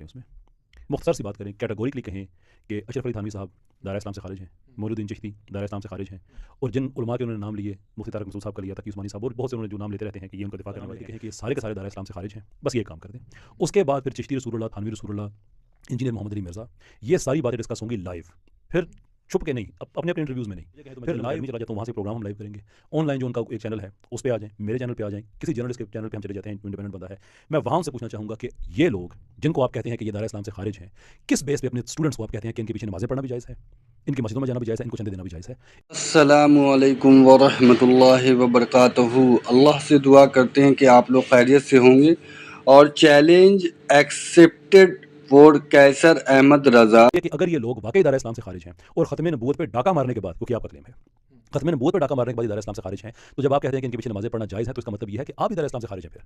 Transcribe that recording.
کریں اس میں، مختصر سی بات کریں، کیٹیگوریکلی کہیں کہ اشرف علی تھانوی صاحب دائرہ اسلام سے خارج ہیں، مولود الدین چشتی دائرہ اسلام سے خارج ہیں، اور جن علماء کے انہوں نے نام لیے، مفتی طارق مسعود صاحب کا لیا، تقی عثمانی صاحب، اور بہت سے انہوں نے جو نام لیتے رہتے ہیں کہ یہ ان کا دفاع کرنے والے کہیں کہ یہ سارے کے سارے دائرہ اسلام سے خارج ہیں، بس یہ کام کر دیں۔ اس کے بعد پھر چشتی رسول اللہ، تھانوی رسول اللہ، انجینئر محمد علی مرزا، یہ ساری باتیں ڈسکس ہوں گی لائیو، پھر چھپ کے نہیں، اپنے اپنے انٹرویوز میں نہیں، پھر لائیو میں چلا جاتا ہوں، وہاں سے پروگرام ہم لائیو کریں گے، آن لائن جو ان کا ایک چینل ہے اس پہ آ جائیں، میرے چینل پہ آ جائیں، کسی جرنلسٹ کے چینل پہ ہم چلے جاتے ہیں، انڈیپینڈنٹ بندہ ہے، میں وہاں سے پوچھنا چاہوں گا کہ یہ لوگ جن کو آپ کہتے ہیں کہ یہ دائرہ اسلام سے خارج ہیں، کس بیس پہ اپنے اسٹوڈنٹس کو آپ کہتے ہیں کہ ان کے پیچھے نمازیں پڑھنا بھی جائز ہے، ان کی مسجدوں میں جانا بھی جائز ہے، ان کو چندے دینا بھی جائز ہے؟ السلام علیکم ورحمۃ اللہ وبرکاتہ۔ اللہ سے دعا کرتے ہیں کہ آپ لوگ خیریت سے ہوں گے، اور چیلنج ایکسیپٹڈ فور کیسر احمد رضا۔ کہ اگر یہ لوگ واقعی دائرہ اسلام سے خارج ہیں اور ختم نبوت پہ ڈاکہ مارنے کے بعد، کیونکہ آپ کا کلیم ہے ختم نبوت پہ ڈاکہ مارنے کے بعد یہ دائرہ اسلام سے خارج ہیں، تو جب آپ کہتے ہیں کہ ان کے پیچھے نمازیں پڑھنا جائز ہے تو اس کا مطلب یہ ہے کہ آپ بھی دائرہ اسلام سے خارج ہیں پھر